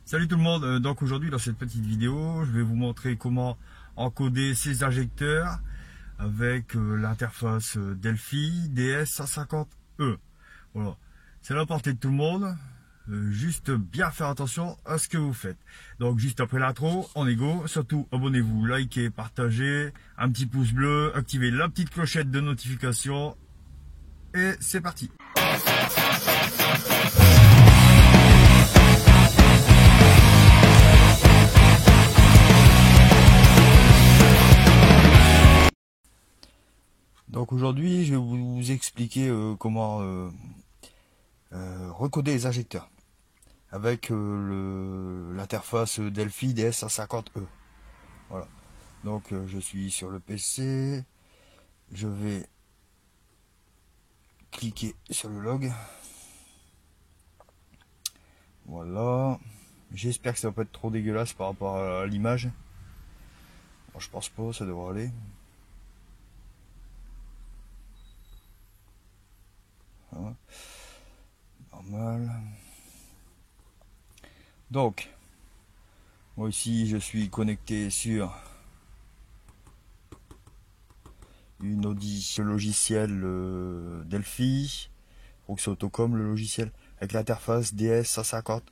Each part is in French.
Salut tout le monde, donc aujourd'hui dans cette petite vidéo je vais vous montrer comment encoder ces injecteurs avec l'interface Delphi DS150E. Voilà, c'est à la portée de tout le monde, juste bien faire attention à ce que vous faites. Donc juste après l'intro, on est go, surtout abonnez-vous, likez, partagez, un petit pouce bleu, activez la petite clochette de notification et c'est parti. Donc aujourd'hui, je vais vous expliquer comment recoder les injecteurs avec l'interface Delphi DS150E. Voilà. Donc je suis sur le PC, je vais cliquer sur le log. Voilà. J'espère que ça va pas être trop dégueulasse par rapport à l'image. Bon, je pense pas, ça devrait aller. Voilà. Normal. Donc, moi ici je suis connecté sur une Audi logiciel Delphi, donc c'est Autocom le logiciel, avec l'interface DS150E.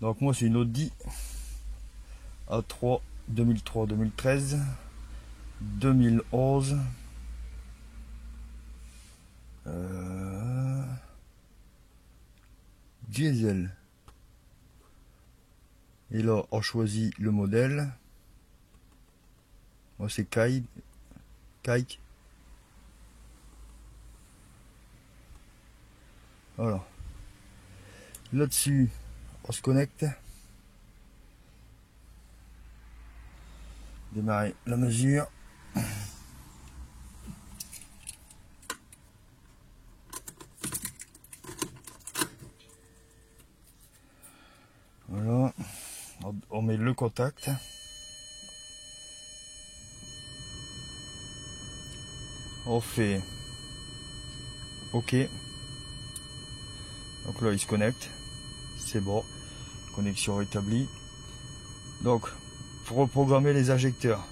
Donc moi c'est une Audi A3 2003, 2013, 2011. Diesel. Et là on choisit le modèle. Moi c'est Kike. Voilà. Là-dessus on se connecte. Démarrer la mesure. Voilà. On met le contact. On fait OK. Donc là il se connecte. C'est bon. Connexion rétablie. Donc pour reprogrammer les injecteurs.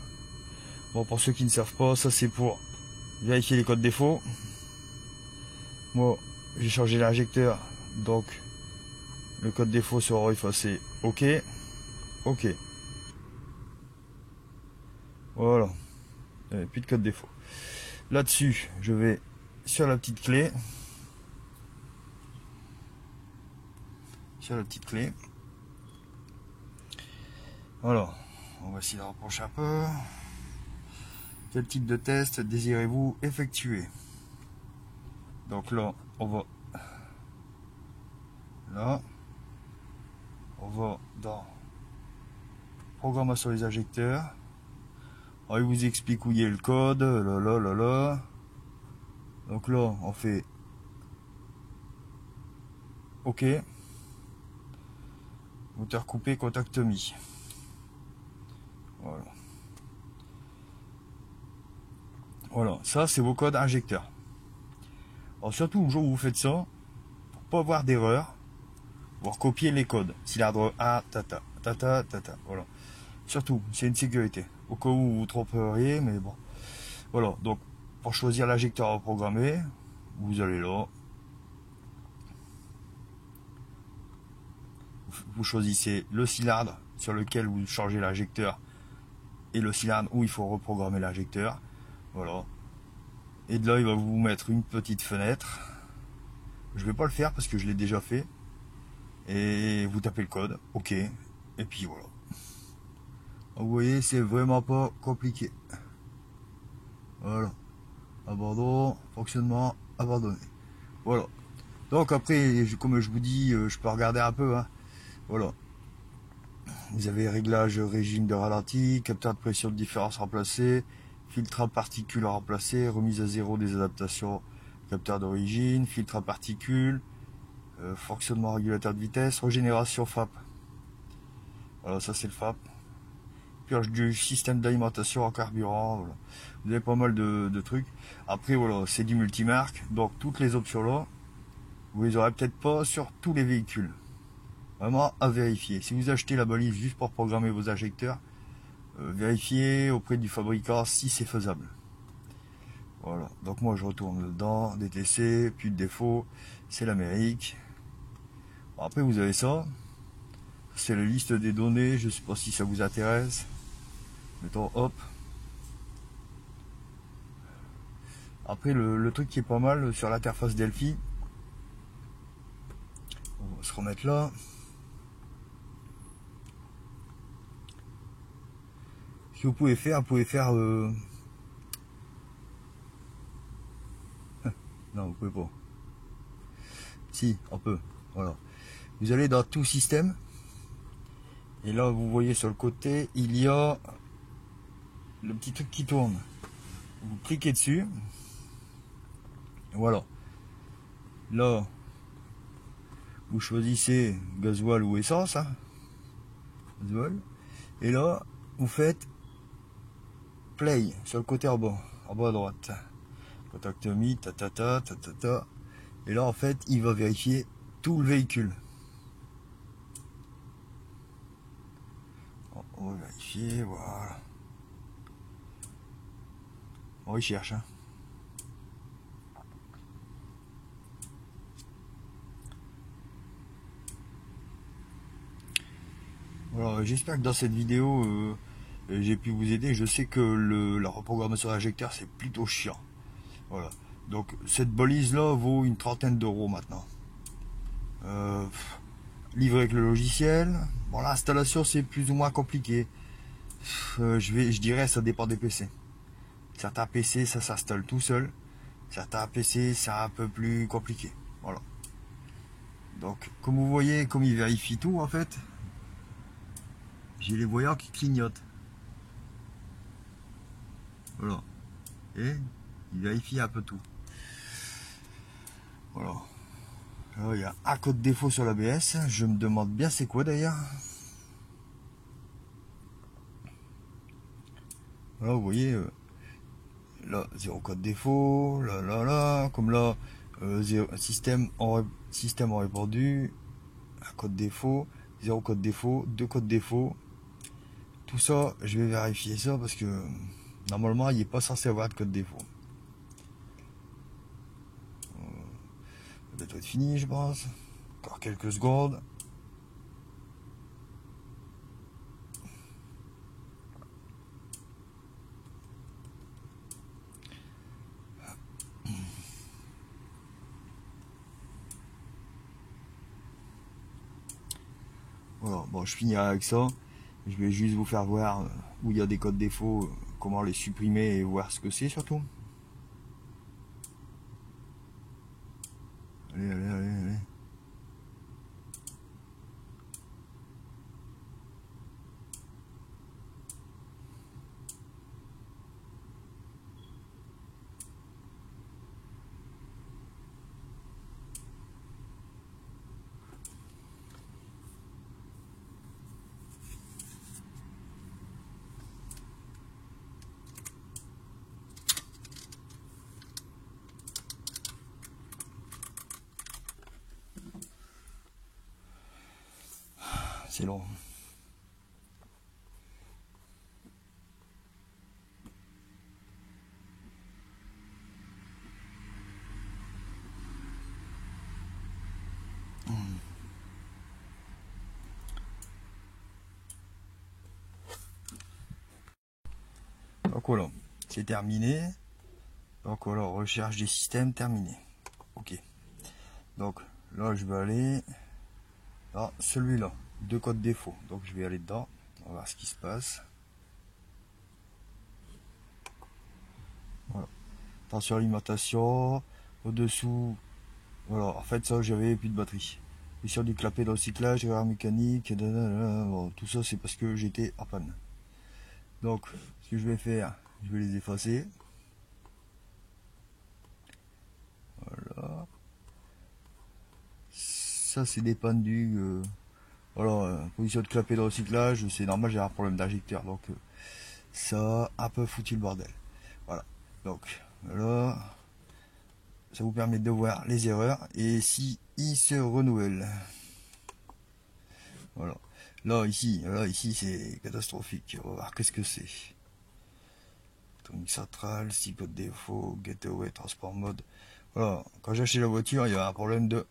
Bon, pour ceux qui ne savent pas, ça c'est pour vérifier les codes défauts. Moi j'ai changé l'injecteur, donc le code défaut sera effacé. OK. OK. Voilà. Plus de code défaut. Là-dessus, je vais sur la petite clé. Sur la petite clé. Alors, on va essayer de rapprocher un peu. Quel type de test désirez-vous effectuer? Donc là, on va là. On va dans programmation des injecteurs. Alors, il vous explique où il y a le code. Là. Donc là, on fait OK. Moteur coupé, contact mis. Voilà. Voilà, ça c'est vos codes injecteurs. Alors surtout le jour où vous faites ça, pour pas avoir d'erreur, vous recopiez les codes. Cylindre 1, tata. Voilà. Surtout, c'est une sécurité. Au cas où vous vous tromperiez, mais bon. Voilà, donc pour choisir l'injecteur à programmer, vous allez là. Vous choisissez le cylindre sur lequel vous changez l'injecteur et le cylindre où il faut reprogrammer l'injecteur. Voilà. Et de là, il va vous mettre une petite fenêtre. Je vais pas le faire parce que je l'ai déjà fait. Et vous tapez le code. OK. Et puis voilà. Vous voyez, c'est vraiment pas compliqué. Voilà. Abandon, fonctionnement, abandonné. Voilà. Donc après, comme je vous dis, je peux regarder un peu. Hein. Voilà. Vous avez réglage régime de ralenti, capteur de pression de différence remplacé, filtre à particules remplacé, remise à zéro des adaptations, capteur d'origine, filtre à particules, fonctionnement régulateur de vitesse, régénération FAP. Voilà, ça c'est le FAP. Purge du système d'alimentation en carburant. Voilà. Vous avez pas mal de trucs. Après voilà, c'est du multimarque, donc toutes les options là, vous les aurez peut-être pas sur tous les véhicules. Vraiment à vérifier. Si vous achetez la balise juste pour programmer vos injecteurs, vérifiez auprès du fabricant si c'est faisable. Voilà, donc moi je retourne dedans, DTC, plus de défaut, c'est l'Amérique. Bon, après vous avez ça, c'est la liste des données, je sais pas si ça vous intéresse. Mettons hop. Après le truc qui est pas mal sur l'interface Delphi, on va se remettre là. Ce que vous pouvez faire non, vous pouvez pas. Si, on peut. Voilà. Vous allez dans tout système. Et là, vous voyez sur le côté, il y a le petit truc qui tourne. Vous cliquez dessus. Voilà. Là, vous choisissez gasoil ou essence. Hein. Gasoil. Et là, vous faites play sur le côté en bas à droite. Contact me, ta. Et là, en fait, il va vérifier tout le véhicule. On va vérifier, voilà. On il cherche. Hein. Voilà, j'espère que dans cette vidéo, j'ai pu vous aider. Je sais que la reprogrammation d'injecteur, c'est plutôt chiant. Voilà. Donc, cette balise-là vaut une trentaine d'euros maintenant. Livré avec le logiciel. Bon, l'installation, c'est plus ou moins compliqué. Je dirais, ça dépend des PC. Certains PC, ça s'installe tout seul. Certains PC, c'est un peu plus compliqué. Voilà. Donc, comme vous voyez, comme il vérifie tout, en fait, j'ai les voyants qui clignotent. Voilà. Et il vérifie un peu tout. Voilà. Alors, il y a un code défaut sur l'ABS. Je me demande bien c'est quoi d'ailleurs. Voilà, vous voyez, là, 0 code défaut, là, comme là, système en répondu, un code défaut, 0 code défaut, 2 codes défaut. Tout ça, je vais vérifier ça parce que normalement, il n'est pas censé avoir de code défaut. Ça doit être fini, je pense. Encore quelques secondes. Voilà, bon, je finirai avec ça. Je vais juste vous faire voir où il y a des codes défauts, comment les supprimer et voir ce que c'est surtout. Allez. C'est long. Donc voilà, c'est terminé. Donc voilà, recherche des systèmes terminé. Ok. Donc là, je vais aller à celui-là, 2 codes défauts. Donc je vais aller dedans, on va voir ce qui se passe. Voilà. Attention à l'alimentation, au-dessous. Voilà, en fait ça j'avais plus de batterie. Et sur du clapet de recyclage, erreur mécanique, bon, tout ça c'est parce que j'étais en panne. Donc ce que je vais faire, je vais les effacer. Voilà. Ça c'est des pannes du... voilà, position de clapet de recyclage, c'est normal, j'ai un problème d'injecteur. Donc ça a un peu foutu le bordel. Voilà. Donc là, ça vous permet de voir les erreurs et si ils se renouvellent. Voilà. Là ici c'est catastrophique. On va voir qu'est-ce que c'est. Tonique centrale, 6 codes défaut, getaway, transport mode. Voilà. Quand j'ai acheté la voiture, il y avait un problème de.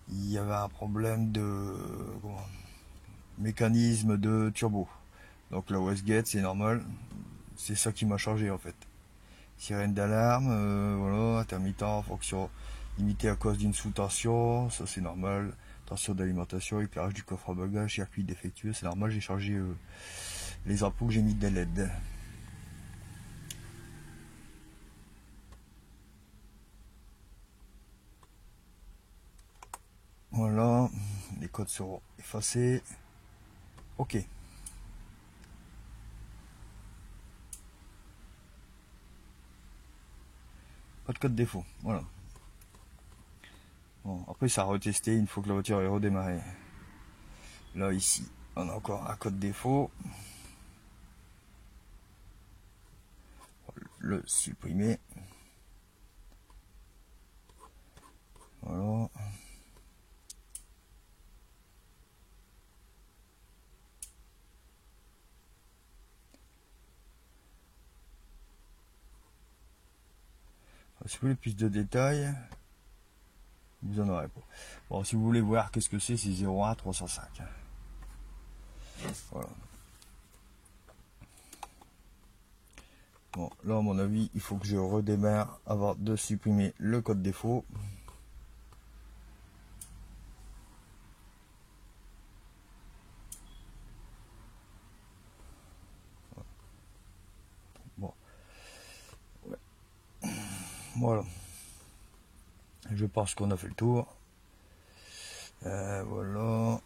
Il y avait un problème de mécanisme de turbo. Donc la Westgate, c'est normal. C'est ça qui m'a changé en fait. Sirène d'alarme, voilà, intermittent, fonction limitée à cause d'une sous-tension, ça c'est normal. Tension d'alimentation, éclairage du coffre à bagages, circuit défectueux, c'est normal, j'ai changé les ampoules, j'ai mis des LED. Voilà, les codes seront effacés. Ok. Pas de code défaut, voilà. Bon, après ça a retesté une fois que la voiture est redémarrée. Là ici, on a encore un code défaut. Le supprimer. Voilà. Si vous voulez plus de détails, vous en aurez pas. Bon, si vous voulez voir qu'est-ce que c'est 01 305. Voilà. Bon, là, à mon avis, il faut que je redémarre avant de supprimer le code défaut. Bon. Ouais. Voilà. Je pense qu'on a fait le tour. Voilà.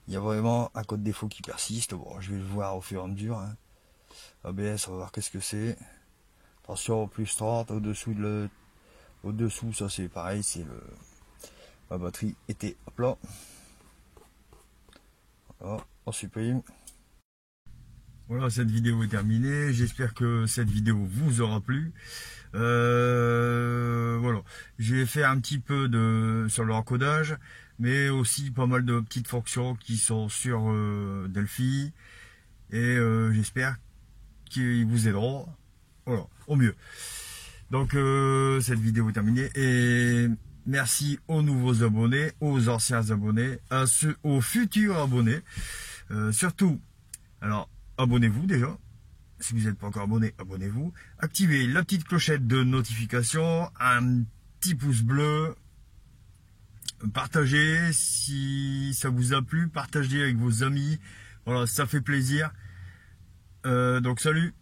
Il y a vraiment un code défaut qui persiste. Bon, je vais le voir au fur et à mesure. Hein. ABS, on va voir qu'est-ce que c'est. Attention, plus 30, au-dessous, ça c'est pareil, c'est ma batterie était à plat. Voilà, on supprime. Voilà, cette vidéo est terminée. J'espère que cette vidéo vous aura plu. Voilà, j'ai fait un petit peu sur le encodage, mais aussi pas mal de petites fonctions qui sont sur Delphi. Et j'espère qu'ils vous aideront. Voilà, au mieux. Donc cette vidéo est terminée et merci aux nouveaux abonnés, aux anciens abonnés, aux futurs abonnés. Surtout, alors abonnez-vous déjà. Si vous n'êtes pas encore abonné, abonnez-vous. Activez la petite clochette de notification, un petit pouce bleu. Partagez si ça vous a plu, partagez avec vos amis. Voilà, ça fait plaisir. Donc salut.